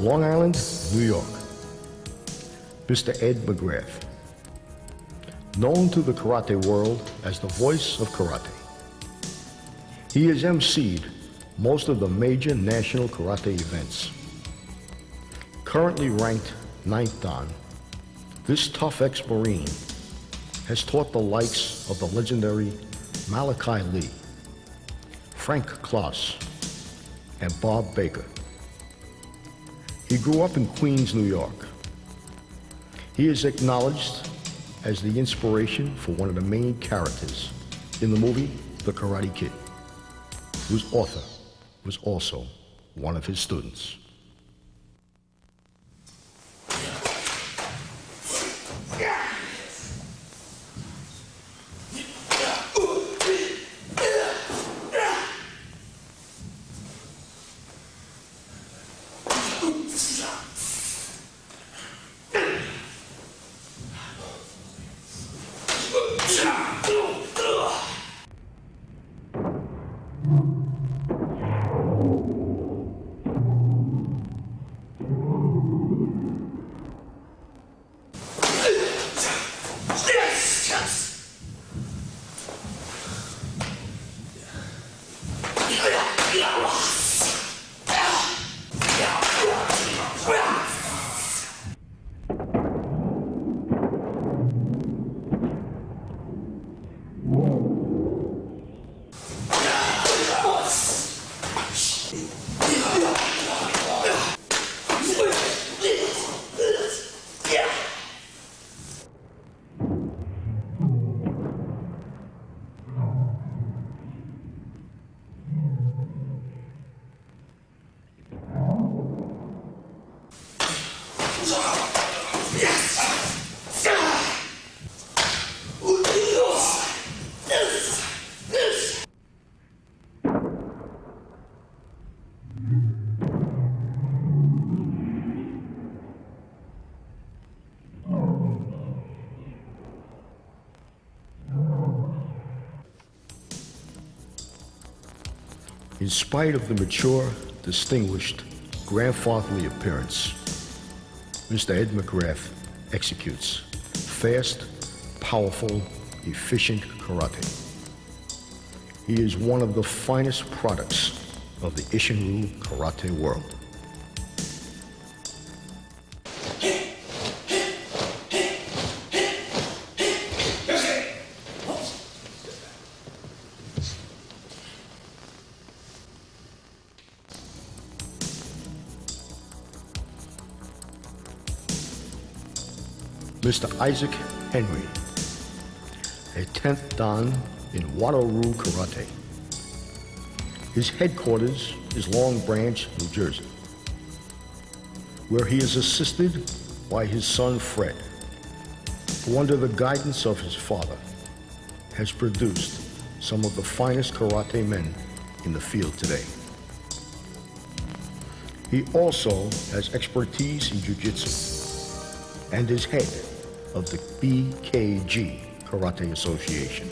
Long Island, New York, Mr. Ed McGrath. Known to the karate world as the voice of karate, he has emceed most of the major national karate events. Currently ranked 9th dan, this tough ex-Marine has taught the likes of the legendary Malachi Lee, Frank Klaus, and Bob Baker. He grew up in Queens, New York. He is acknowledged as the inspiration for one of the main characters in the movie The Karate Kid, whose author was also one of his students. In spite of the mature, distinguished, grandfatherly appearance, Mr. Ed McGrath executes fast, powerful, efficient karate. He is one of the finest products of the Ishinryu karate world. Mr. Isaac Henry, a 10th dan in Wado-ryu Karate. His headquarters is Long Branch, New Jersey, where he is assisted by his son Fred, who under the guidance of his father has produced some of the finest karate men in the field today. He also has expertise in jiu-jitsu and is head of the BKG Karate Association.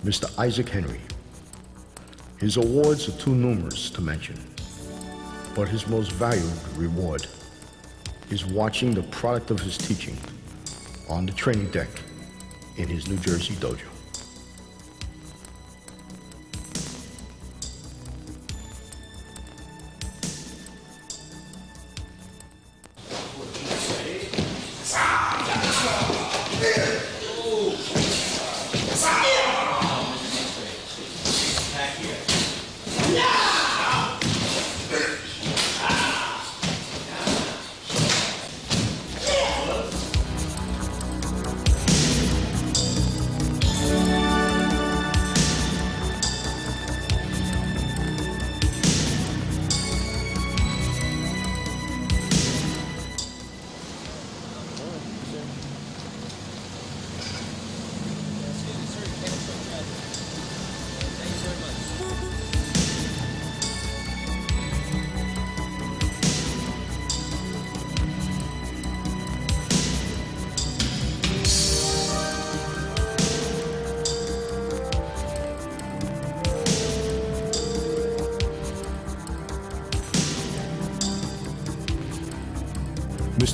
Mr. Isaac Henry. His awards are too numerous to mention, but his most valued reward is watching the product of his teaching on the training deck in his New Jersey dojo.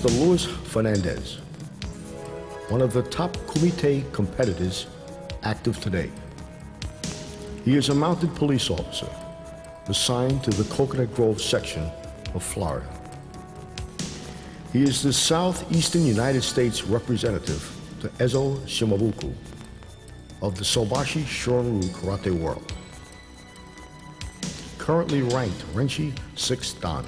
Mr. Luis Fernandez, one of the top Kumite competitors active today. He is a mounted police officer assigned to the Coconut Grove section of Florida. He is the southeastern United States representative to Ezo Shimabuku of the Sobashi Shorin Karate World. Currently ranked Renshi 6th Dan.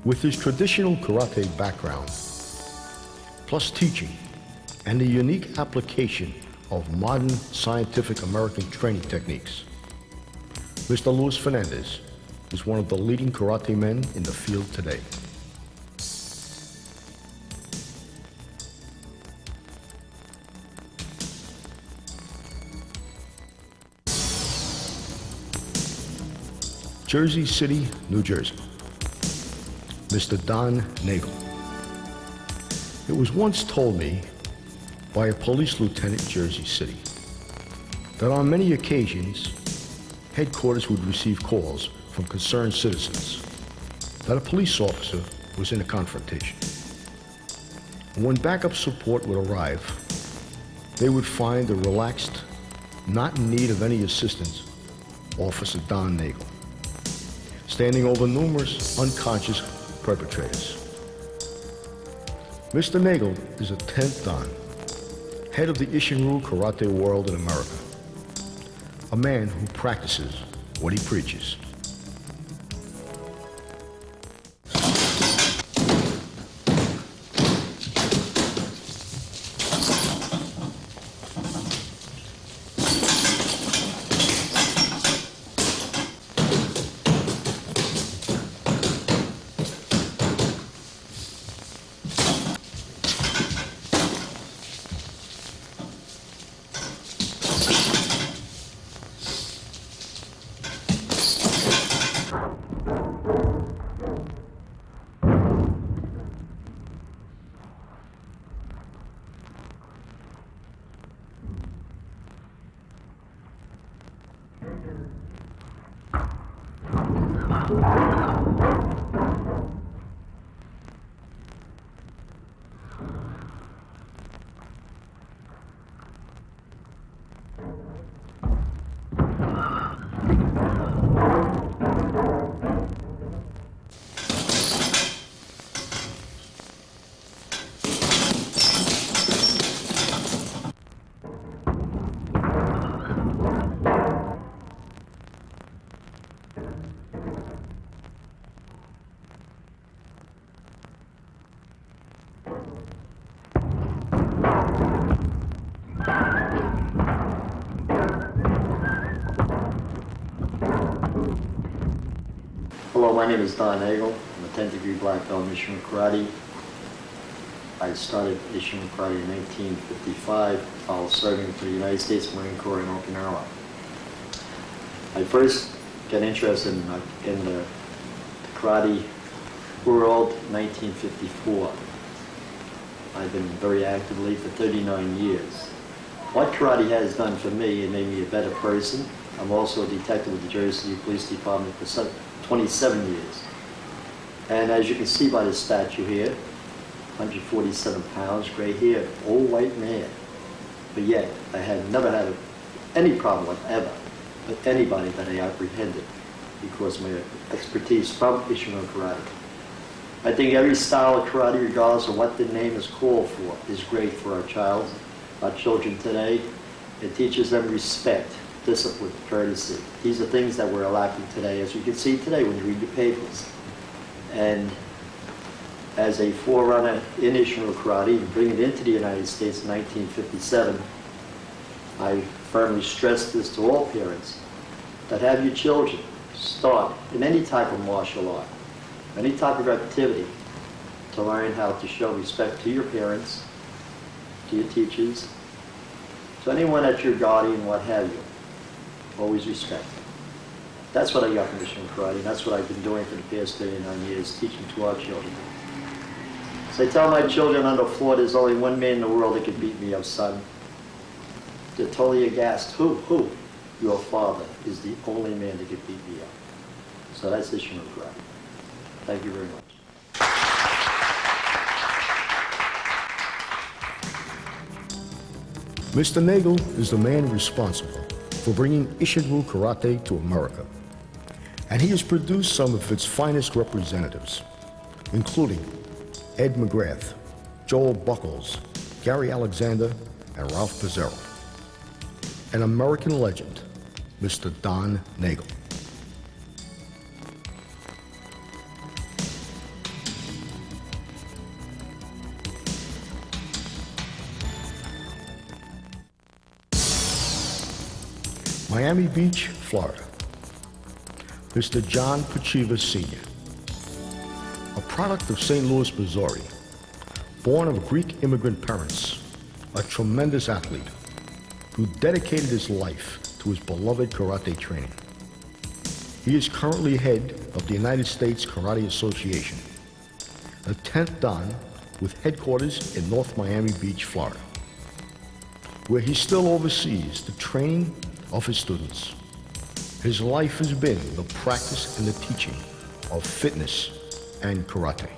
With his traditional karate background, plus teaching, and the unique application of modern scientific American training techniques, Mr. Luis Fernandez is one of the leading karate men in the field today. Jersey City, New Jersey. Mr. Don Nagel. It was once told me by a police lieutenant in Jersey City that on many occasions, headquarters would receive calls from concerned citizens that a police officer was in a confrontation. And when backup support would arrive, they would find the relaxed, not in need of any assistance, Officer Don Nagel, standing over numerous unconscious perpetrators. Mr. Nagel is a 10th Dan, head of the Ishinryu karate world in America, a man who practices what he preaches. Hello, my name is Don Nagel. I'm a 10th degree black belt in Ishinryu Karate. I started Ishinryu Karate in 1955 while serving for the United States Marine Corps in Okinawa. I first got interested in the karate world in 1954. I've been very actively for 39 years. What karate has done for me, it made me a better person. I'm also a detective with the Jersey City Police Department for 27 years. And as you can see by the statue here, 147 pounds, gray hair, old white man. But yet, I had never had any problem ever with anybody that I apprehended because of my expertise from Ishinryu Karate. I think every style of karate, regardless of what the name is called for, is great for our children today. It teaches them respect, discipline, courtesy. These are things that we're lacking today, as you can see today when you read the papers. And as a forerunner in Ishinryu Karate and bring it into the United States in 1957, I firmly stress this to all parents, that have your children start in any type of martial art, any type of activity, to learn how to show respect to your parents, to your teachers, to anyone that's your guardian, what have you. Always respect. That's what I got from Ishinryu Karate, and that's what I've been doing for the past 39 years, teaching to our children. So I tell my children on the floor, there's only one man in the world that can beat me up, son. They're totally aghast. Who? Your father is the only man that can beat me up. So that's Ishinryu Karate. Thank you very much. Mr. Nagel is the man responsible for bringing Ishinryu Karate to America, and he has produced some of its finest representatives, including Ed McGrath, Joel Buckles, Gary Alexander, and Ralph Pizarro. An American legend, Mr. Don Nagel. Miami Beach, Florida. Mr. John Pachiva Sr., a product of St. Louis, Missouri, born of Greek immigrant parents, a tremendous athlete who dedicated his life to his beloved karate training. He is currently head of the United States Karate Association, a 10th Dan with headquarters in North Miami Beach, Florida, where he still oversees the training of his students. His life has been the practice and the teaching of fitness and karate.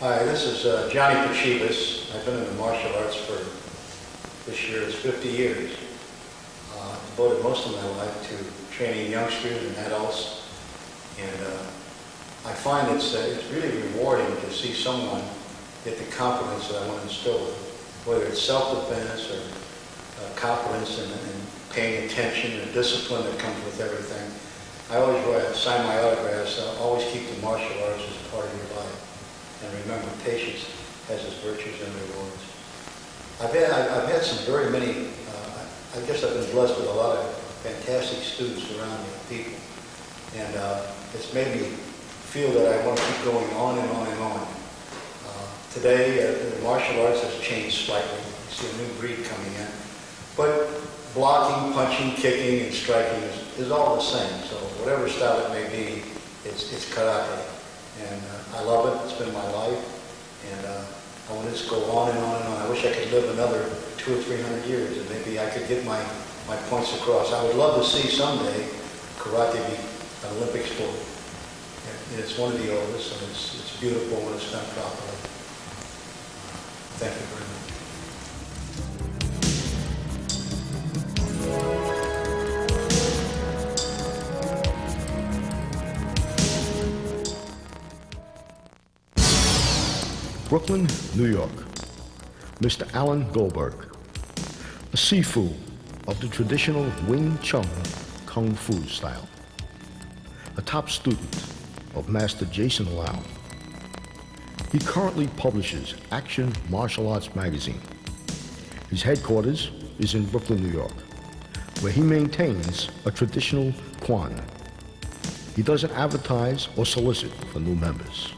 Hi, this is Johnny Pachivas. I've been in the martial arts for, this year is 50 years. Devoted most of my life to training youngsters and adults. And I find it's really rewarding to see someone get the confidence that I want to instill in them, whether it's self-defense or confidence and paying attention and discipline that comes with everything. I always sign my autographs. I always keep the martial arts as part of your life. And remember, patience has its virtues and rewards. I've had some very many, I guess I've been blessed with a lot of fantastic students around me, people. And it's made me feel that I want to keep going on and on and on. Today, the martial arts has changed slightly. You see a new breed coming in. But blocking, punching, kicking, and striking is all the same. So whatever style it may be, it's karate. And I love it. It's been my life. And I want to just go on and on and on. I wish I could live another 200 or 300 years and maybe I could get my points across. I would love to see someday karate be an Olympic sport. And it's one of the oldest, and it's beautiful when it's done properly. Thank you very much. Brooklyn, New York. Mr. Alan Goldberg, a Sifu of the traditional Wing Chun Kung Fu style. A top student of Master Jason Lau. He currently publishes Action Martial Arts magazine. His headquarters is in Brooklyn, New York, where he maintains a traditional Kwan. He doesn't advertise or solicit for new members.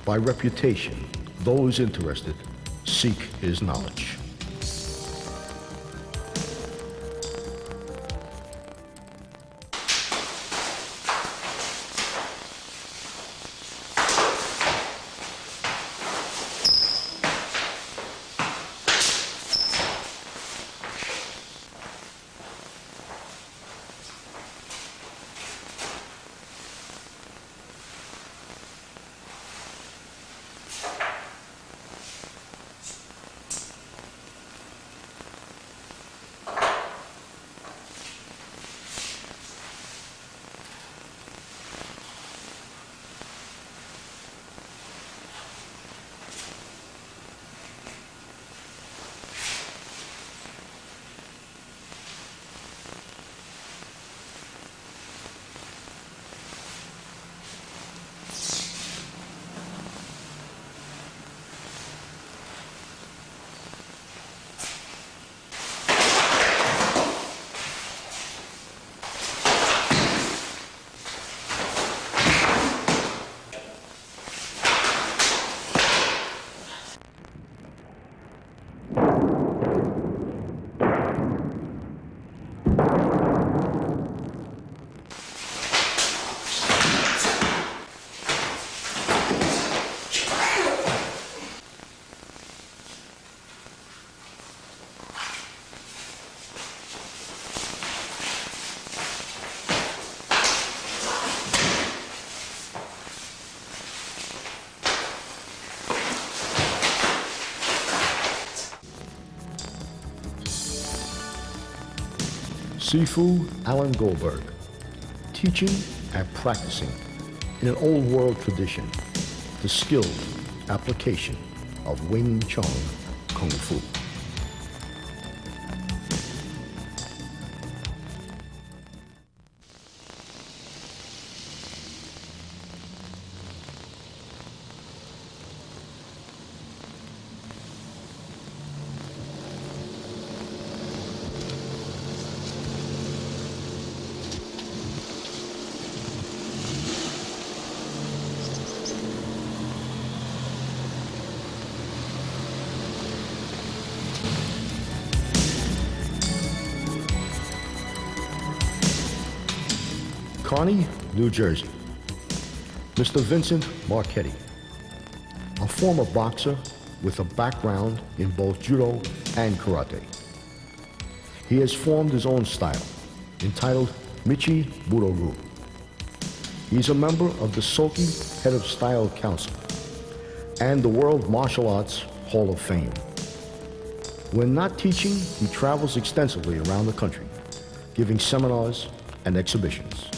By reputation, those interested seek his knowledge. Sifu Alan Goldberg, teaching and practicing in an old world tradition the skilled application of Wing Chun Kung Fu. Kearney, New Jersey. Mr. Vincent Marchetti, a former boxer with a background in both judo and karate. He has formed his own style, entitled Michi Budogu. He's a member of the Soki Head of Style Council and the World Martial Arts Hall of Fame. When not teaching, he travels extensively around the country, giving seminars and exhibitions.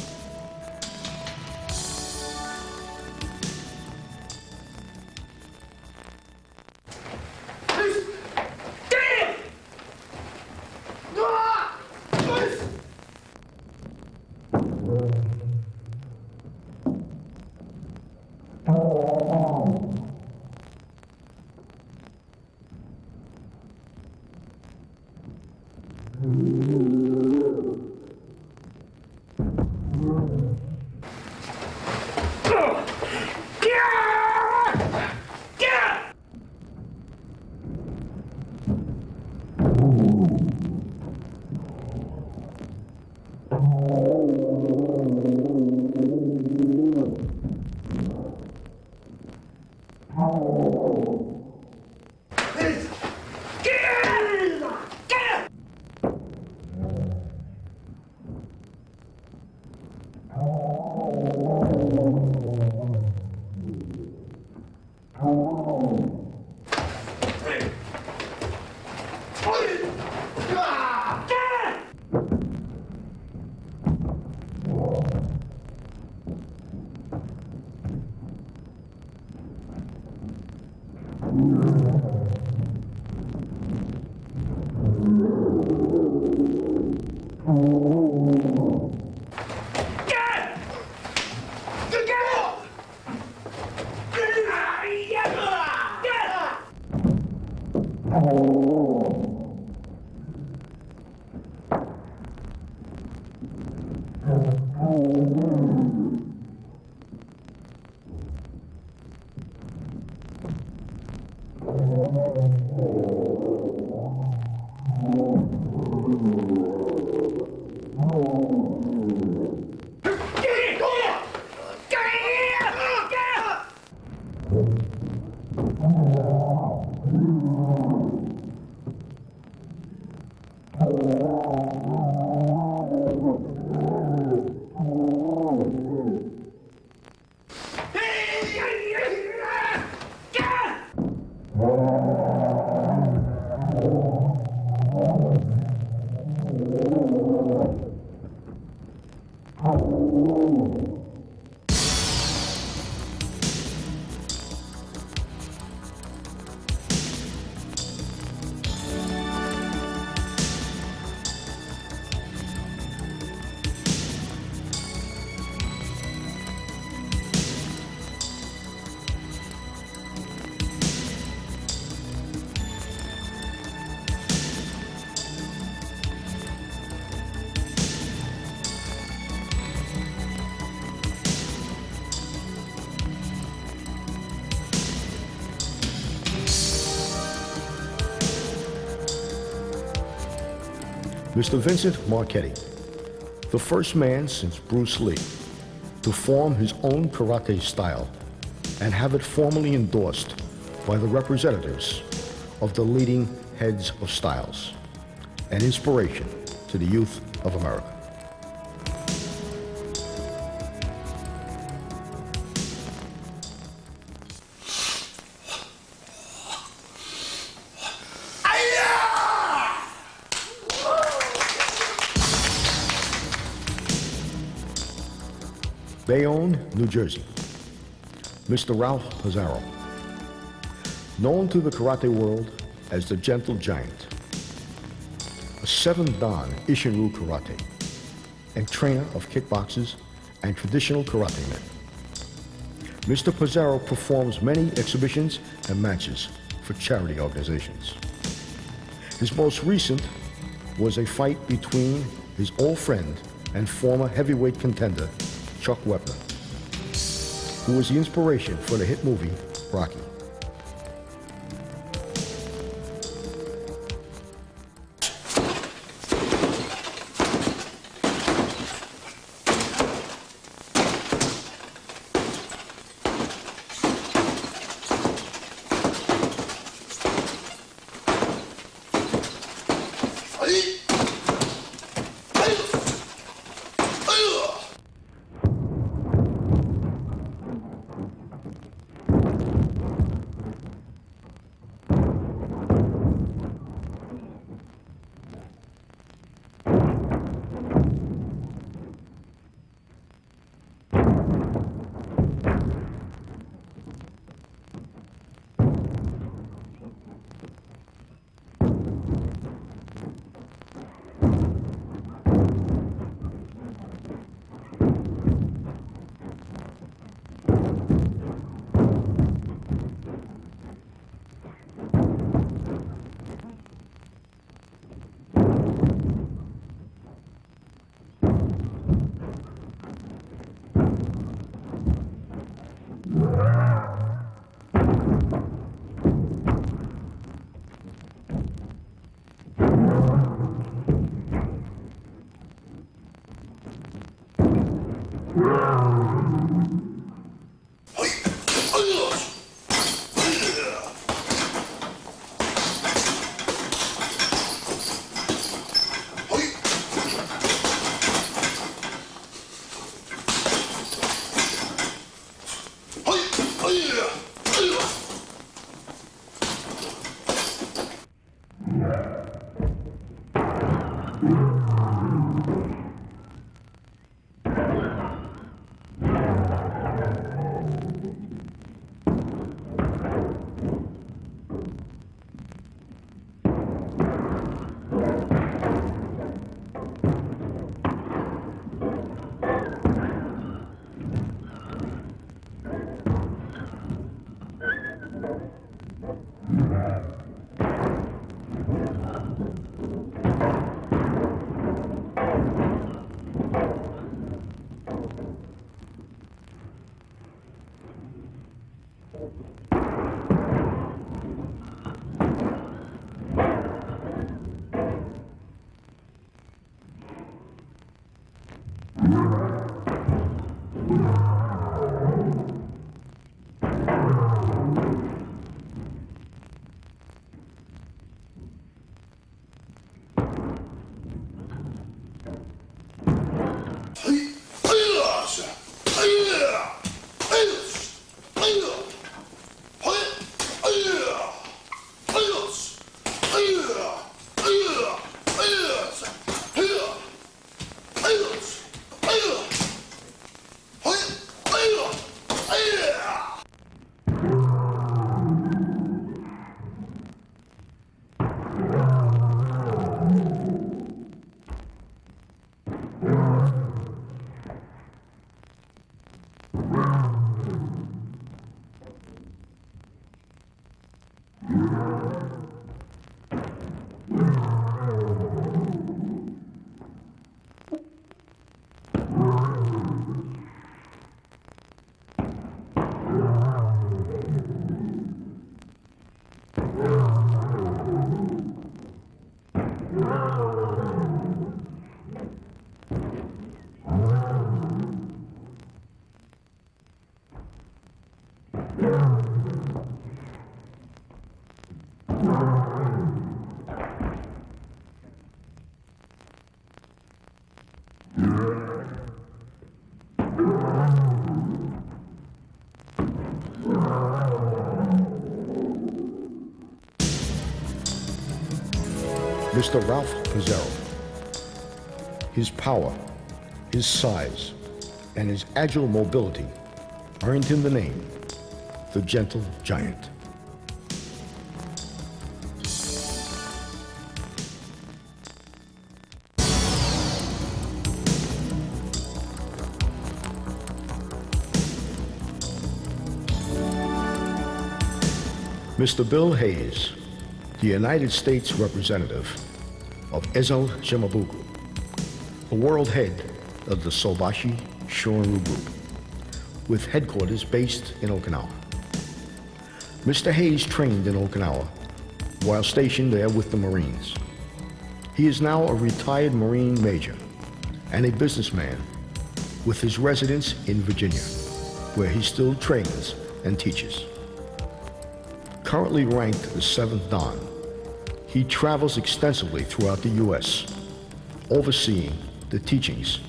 Mr. Vincent Marchetti, the first man since Bruce Lee to form his own karate style and have it formally endorsed by the representatives of the leading heads of styles, an inspiration to the youth of America. Bayonne, New Jersey. Mr. Ralph Pizarro, known to the karate world as the Gentle Giant, a 7-dan Isshin-ryu karate, and trainer of kickboxers and traditional karate men. Mr. Pizarro performs many exhibitions and matches for charity organizations. His most recent was a fight between his old friend and former heavyweight contender, Chuck Wepner, who was the inspiration for the hit movie Rocky. Mr. Ralph Pizarro. His power, his size, and his agile mobility earned him the name, the Gentle Giant. Mr. Bill Hayes, the United States representative of Ezo Shimabuku, the world head of the Sobashi Shorin Group, with headquarters based in Okinawa. Mr. Hayes trained in Okinawa while stationed there with the Marines. He is now a retired Marine major and a businessman with his residence in Virginia, where he still trains and teaches. Currently ranked the 7th Dan, he travels extensively throughout the U.S., overseeing the teachings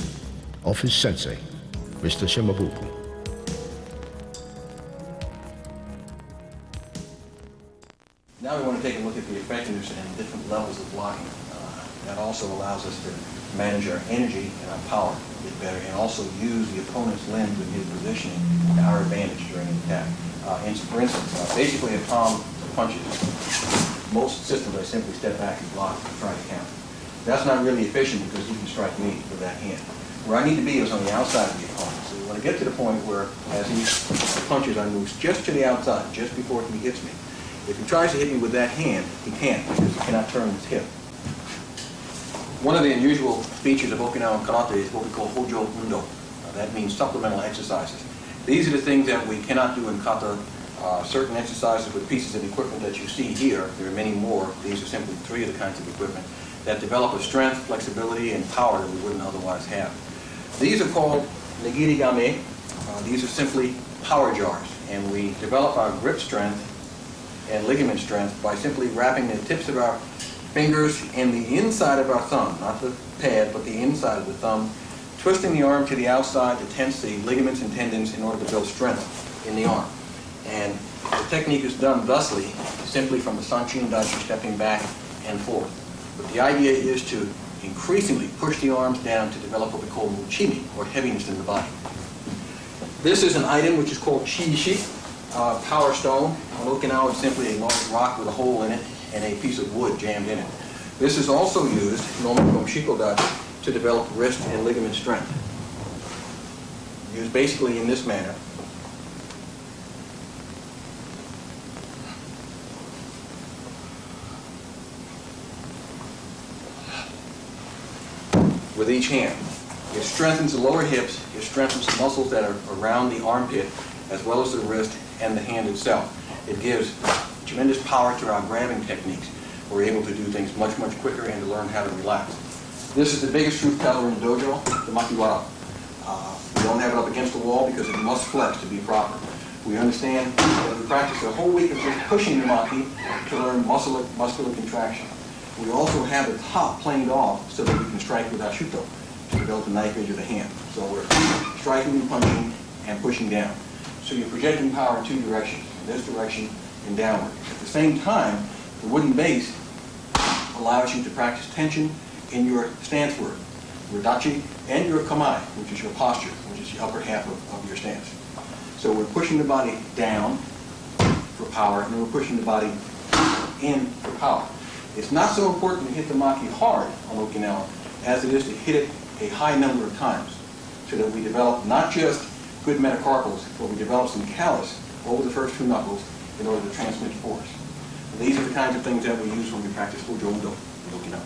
of his sensei, Mr. Shimabuku. Now we want to take a look at the effectiveness and different levels of blocking. That also allows us to manage our energy and our power a bit better, and also use the opponent's limbs and his positioning to our advantage during an attack. For instance, basically a palm punches. Most systems I simply step back and block and try to counter. That's not really efficient because he can strike me with that hand. Where I need to be is on the outside of the opponent. So we want to get to the point where, as he punches, I move just to the outside, just before he hits me. If he tries to hit me with that hand, he can't, because he cannot turn his hip. One of the unusual features of Okinawan karate is what we call hojo undo. That means supplemental exercises. These are the things that we cannot do in kata. Certain exercises with pieces of equipment that you see here, there are many more. These are simply 3 of the kinds of equipment that develop a strength, flexibility, and power that we wouldn't otherwise have. These are called nigirigame. These are simply power jars, and we develop our grip strength and ligament strength by simply wrapping the tips of our fingers and the inside of our thumb, not the pad, but the inside of the thumb, twisting the arm to the outside to tense the ligaments and tendons in order to build strength in the arm. And the technique is done thusly, simply from the sanchin dachi, stepping back and forth. But the idea is to increasingly push the arms down to develop what we call muchimi, or heaviness in the body. This is an item which is called chiishi, power stone. On Okinawa, it's simply a large rock with a hole in it and a piece of wood jammed in it. This is also used, normally from shikodachi, to develop wrist and ligament strength. Used basically in this manner. With each hand. It strengthens the lower hips, it strengthens the muscles that are around the armpit, as well as the wrist and the hand itself. It gives tremendous power to our grabbing techniques. We're able to do things much, much quicker and to learn how to relax. This is the biggest truth teller in the dojo, the makiwara. We don't have it up against the wall because it must flex to be proper. We understand that we practice a whole week of just pushing the maki to learn muscular contraction. We also have the top planed off so that we can strike with our shuto to develop the knife edge of the hand. So we're striking and punching and pushing down. So you're projecting power in 2 directions, in this direction and downward. At the same time, the wooden base allows you to practice tension in your stance work, your dachi, and your kamae, which is your posture, which is the upper half of your stance. So we're pushing the body down for power, and then we're pushing the body in for power. It's not so important to hit the maki hard on Okinawa as it is to hit it a high number of times so that we develop not just good metacarpals, but we develop some callus over the first 2 knuckles in order to transmit force. And these are the kinds of things that we use when we practice Hojo Undo in Okinawa.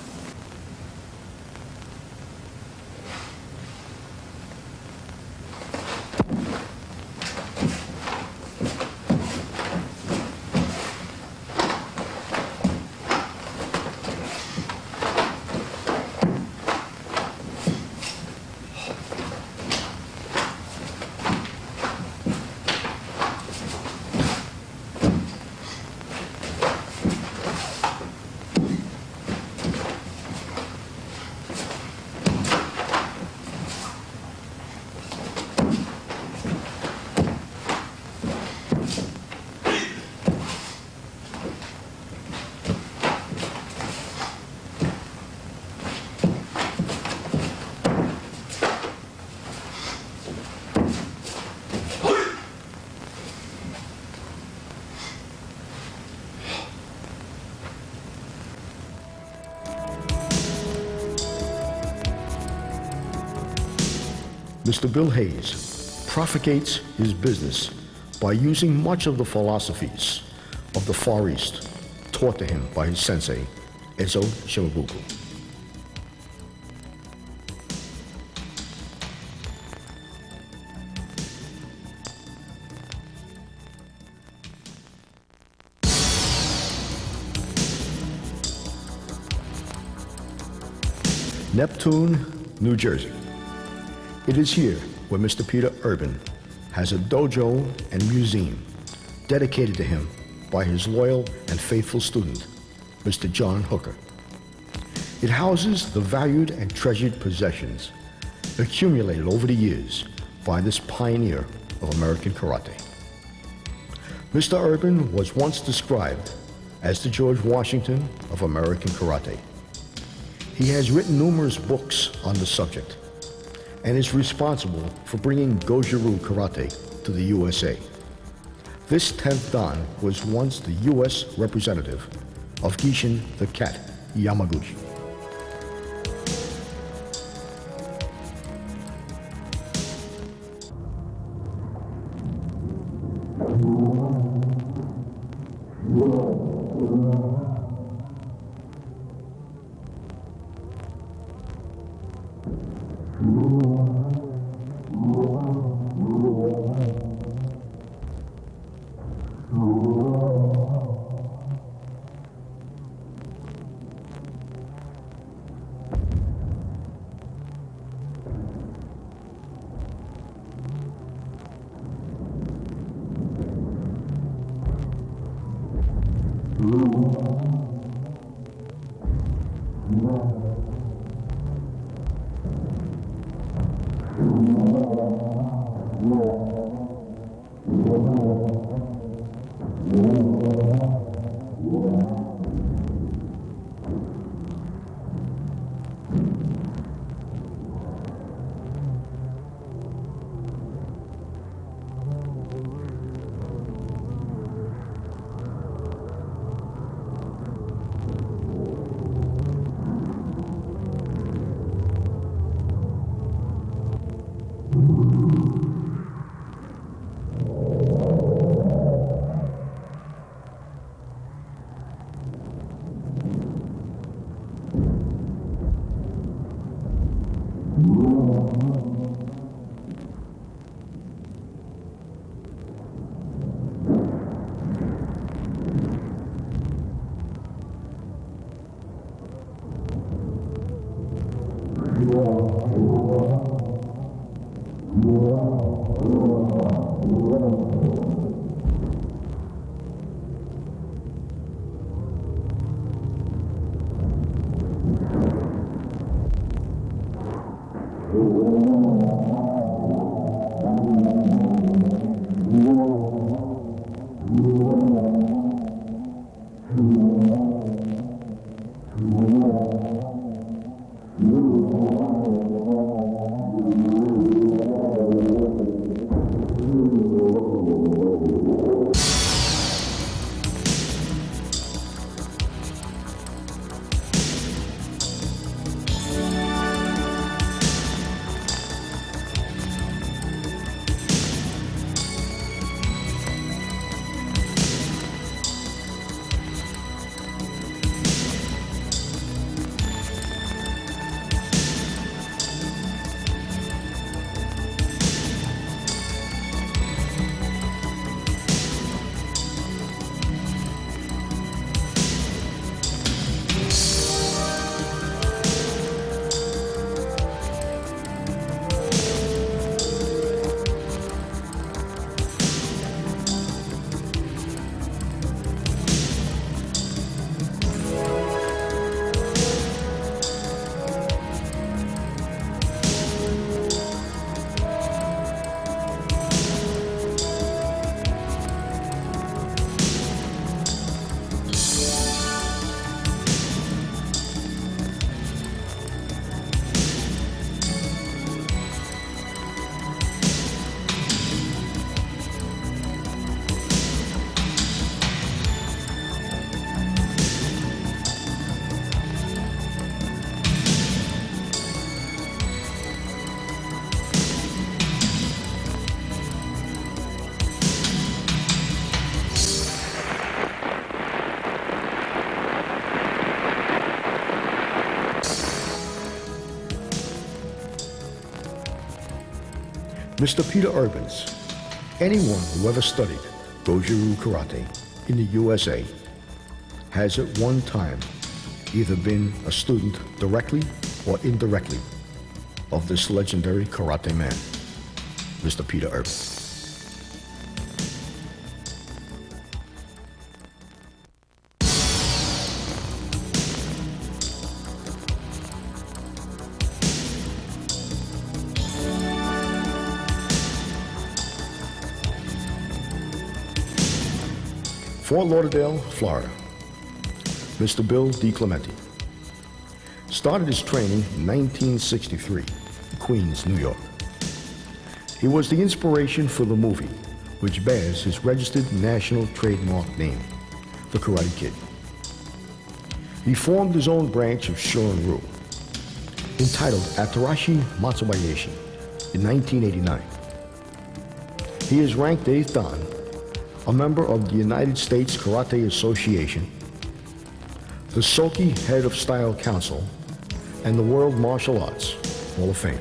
Mr. Bill Hayes propagates his business by using much of the philosophies of the Far East taught to him by his sensei, Ezo Shimabuku. Neptune, New Jersey. It is here where Mr. Peter Urban has a dojo and museum dedicated to him by his loyal and faithful student, Mr. John Hooker. It houses the valued and treasured possessions accumulated over the years by this pioneer of American karate. Mr. Urban was once described as the George Washington of American karate. He has written numerous books on the subject and is responsible for bringing Goju-Ryu karate to the USA. This 10th Dan was once the U.S. representative of Gishin the Cat Yamaguchi. Mr. Peter Urbans. Anyone who ever studied Goju-Ryu Karate in the USA has at one time either been a student directly or indirectly of this legendary karate man, Mr. Peter Urbans. Fort Lauderdale, Florida. Mr. Bill DeClemente started his training in 1963, Queens, New York. He was the inspiration for the movie, which bears his registered national trademark name, The Karate Kid. He formed his own branch of Shorin-Ryu, entitled Atarashi Matsubayashi, in 1989. He is ranked 8th Dan, a member of the United States Karate Association, the Soki Head of Style Council, and the World Martial Arts Hall of Fame.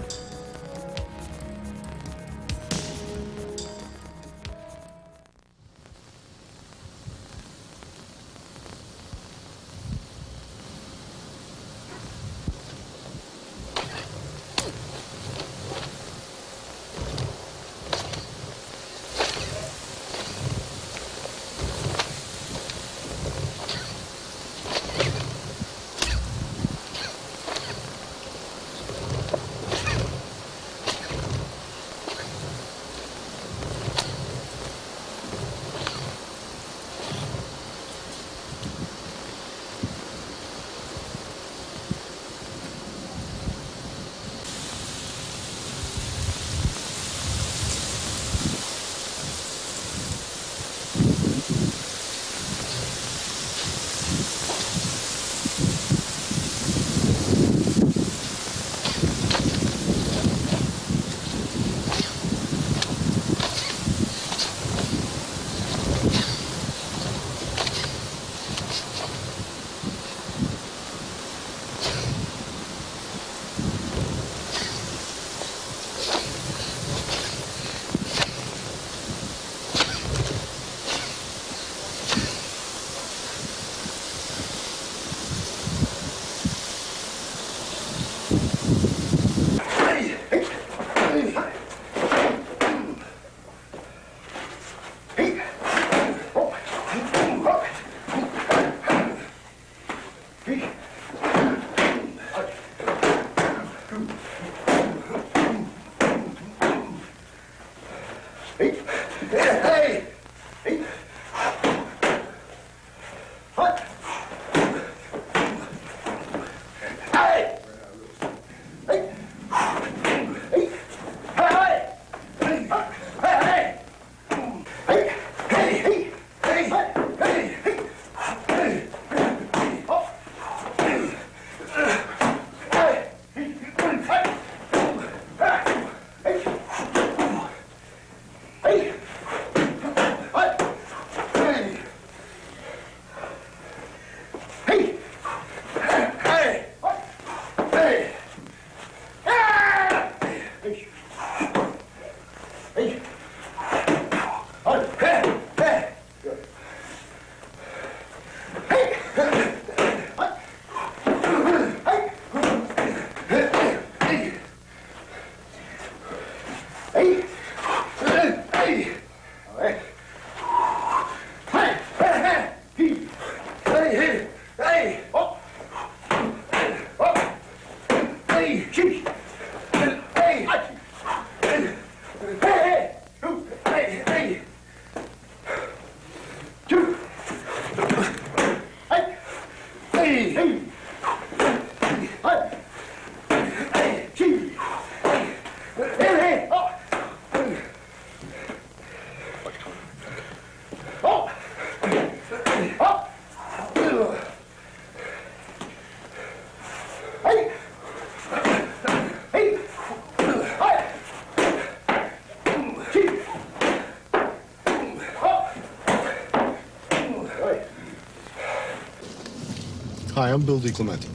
Hi, I'm Bill DeClemente.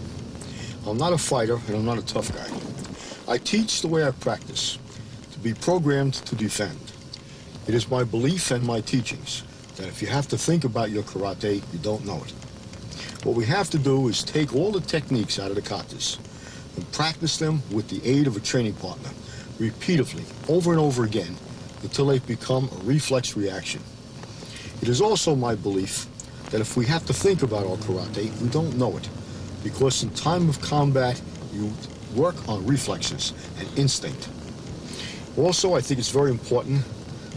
I'm not a fighter and I'm not a tough guy. I teach the way I practice, to be programmed to defend. It is my belief and my teachings that if you have to think about your karate, you don't know it. What we have to do is take all the techniques out of the katas and practice them with the aid of a training partner, repeatedly, over and over again, until they've become a reflex reaction. It is also my belief that if we have to think about our karate, we don't know it, because in time of combat, you work on reflexes and instinct. Also, I think it's very important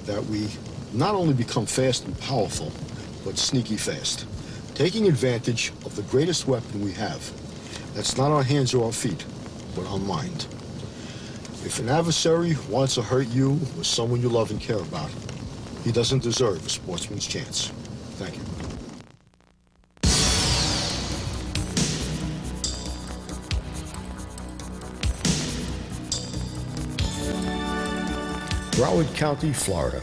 that we not only become fast and powerful, but sneaky fast, taking advantage of the greatest weapon we have. That's not our hands or our feet, but our mind. If an adversary wants to hurt you or someone you love and care about, he doesn't deserve a sportsman's chance. Thank you. Broward County, Florida.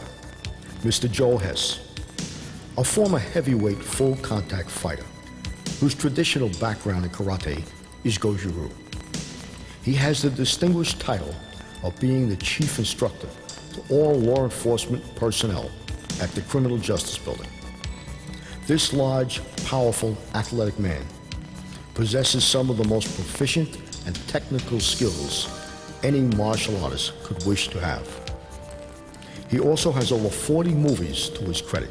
Mr. Joe Hess, a former heavyweight full-contact fighter whose traditional background in karate is Goju-Ryu. He has the distinguished title of being the chief instructor to all law enforcement personnel at the Criminal Justice Building. This large, powerful, athletic man possesses some of the most proficient and technical skills any martial artist could wish to have. He also has over 40 movies to his credit,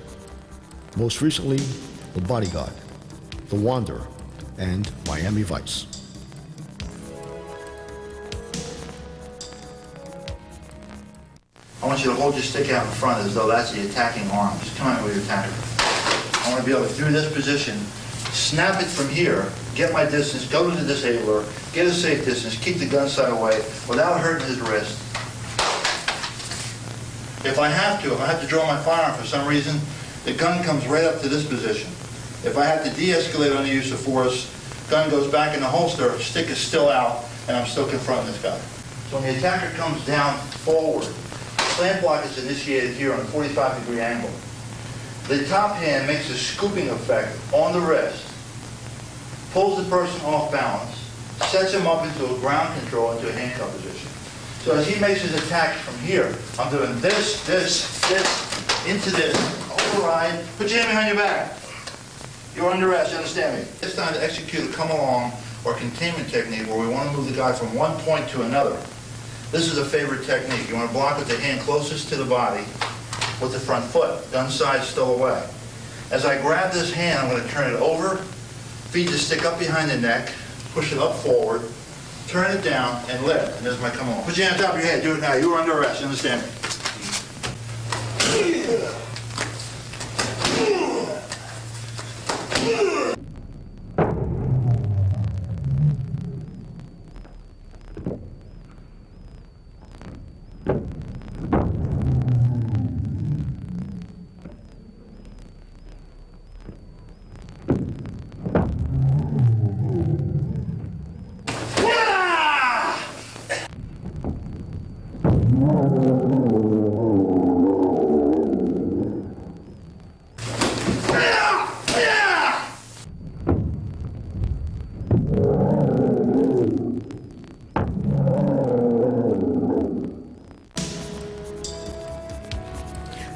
most recently The Bodyguard, The Wanderer, and Miami Vice. I want you to hold your stick out in front as though that's the attacking arm. Just come at me with your attacker. I want to be able to, through this position, snap it from here, get my distance, go to the disabler, get a safe distance, keep the gun sight away without hurting his wrist. If I have to draw my firearm for some reason, the gun comes right up to this position. If I have to de-escalate on the use of force, gun goes back in the holster, stick is still out, and I'm still confronting this guy. So when the attacker comes down forward, slant block is initiated here on a 45-degree angle. The top hand makes a scooping effect on the wrist, pulls the person off balance, sets him up into a ground control, into a handcuff position. So as he makes his attack from here, I'm doing this, into this, override, put your hand behind your back. You're under arrest, you understand me? It's time to execute a come along or containment technique where we want to move the guy from one point to another. This is a favorite technique. You want to block with the hand closest to the body with the front foot, gun side still away. As I grab this hand, I'm going to turn it over, feed the stick up behind the neck, push it up forward, turn it down, and lift. And there's my come on. Put your hand on top of your head. Do it now. You are under arrest. You understand me?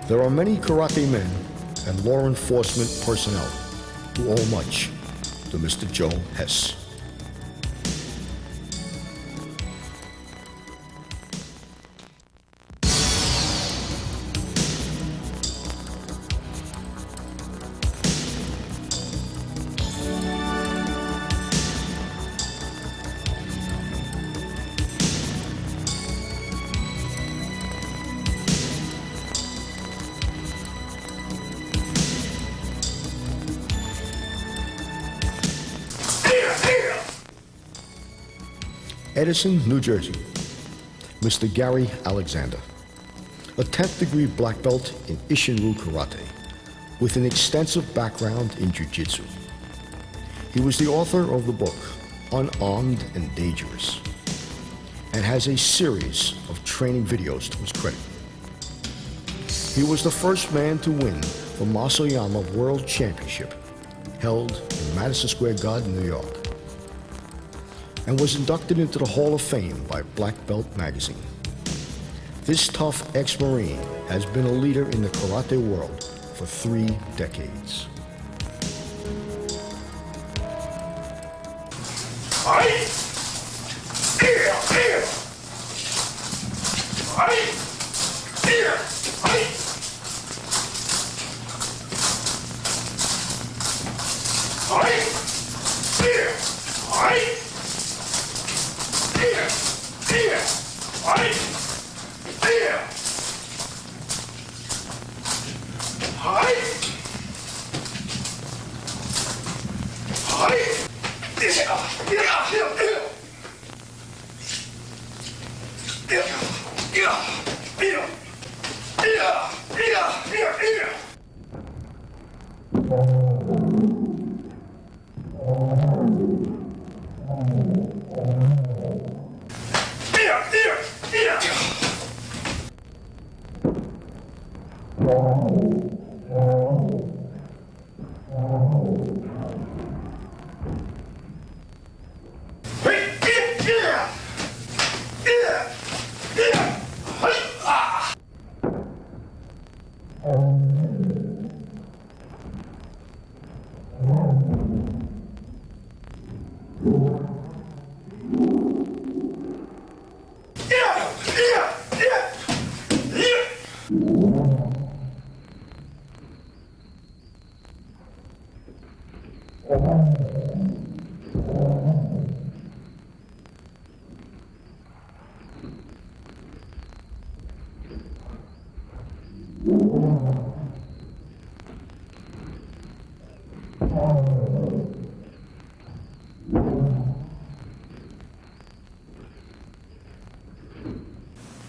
There are many karate men and law enforcement personnel who owe much to Mr. Joe Hess. Edison, New Jersey. Mr. Gary Alexander, a 10th degree black belt in Isshin-Ryu Karate with an extensive background in Jiu-Jitsu. He was the author of the book Unarmed and Dangerous and has a series of training videos to his credit. He was the first man to win the Masayama World Championship held in Madison Square Garden, New York, and was inducted into the Hall of Fame by Black Belt magazine. This tough ex-Marine has been a leader in the karate world for 3 decades.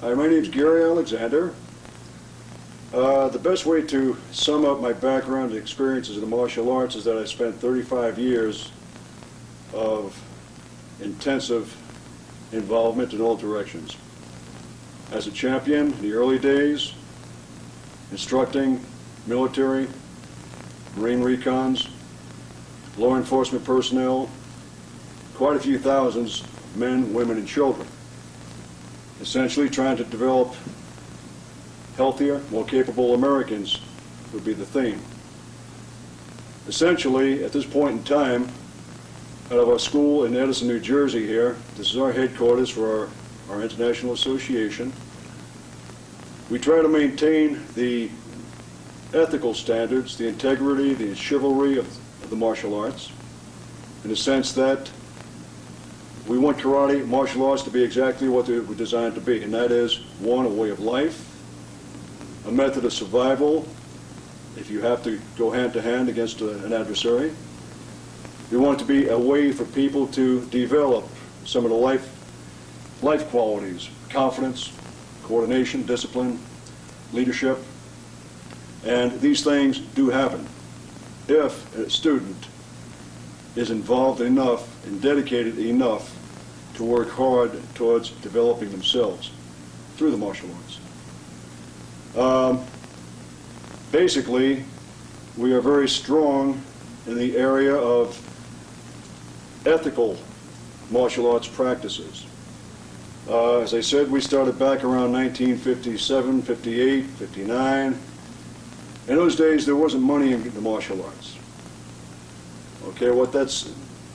Hi, my name's Gary Alexander. The best way to sum up my background and experiences in the martial arts is that I spent 35 years of intensive involvement in all directions. As a champion in the early days, instructing military, Marine recons, law enforcement personnel, quite a few thousands of men, women, and children. Essentially trying to develop healthier, more capable Americans would be the theme. Essentially, at this point in time, out of our school in Edison, New Jersey here, this is our headquarters for our international association. We try to maintain the ethical standards, the integrity, the chivalry of the martial arts, in the sense that we want karate, martial arts, to be exactly what they were designed to be, and that is, one, a way of life, a method of survival, if you have to go hand to hand against an adversary. We want it to be a way for people to develop some of the life qualities, confidence, coordination, discipline, leadership, and these things do happen if a student is involved enough and dedicated enough to work hard towards developing themselves through the martial arts. Basically, we are very strong in the area of ethical martial arts practices. As I said, we started back around 1957, 58, 59. In those days, there wasn't money in the martial arts. Okay, what that's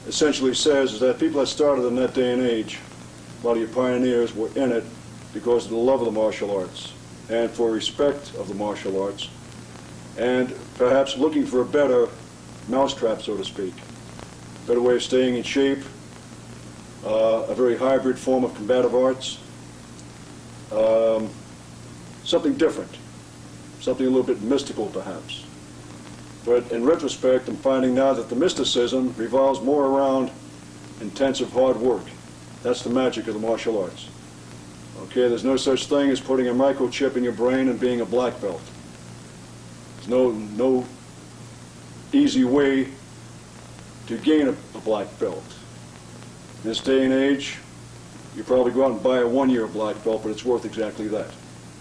essentially says is that people that started in that day and age, a lot of your pioneers, were in it because of the love of the martial arts and for respect of the martial arts and perhaps looking for a better mousetrap, so to speak, better way of staying in shape, a very hybrid form of combative arts, something different, something a little bit mystical perhaps. But in retrospect, I'm finding now that the mysticism revolves more around intensive hard work. That's the magic of the martial arts. Okay, there's no such thing as putting a microchip in your brain and being a black belt. There's no easy way to gain a black belt. In this day and age, you probably go out and buy a 1-year black belt, but it's worth exactly that.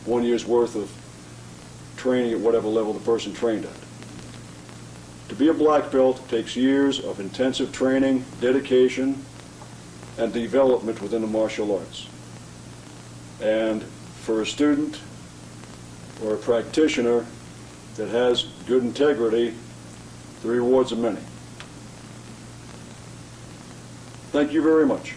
1 year's worth of training at whatever level the person trained at. To be a black belt takes years of intensive training, dedication, and development within the martial arts. And for a student or a practitioner that has good integrity, the rewards are many. Thank you very much.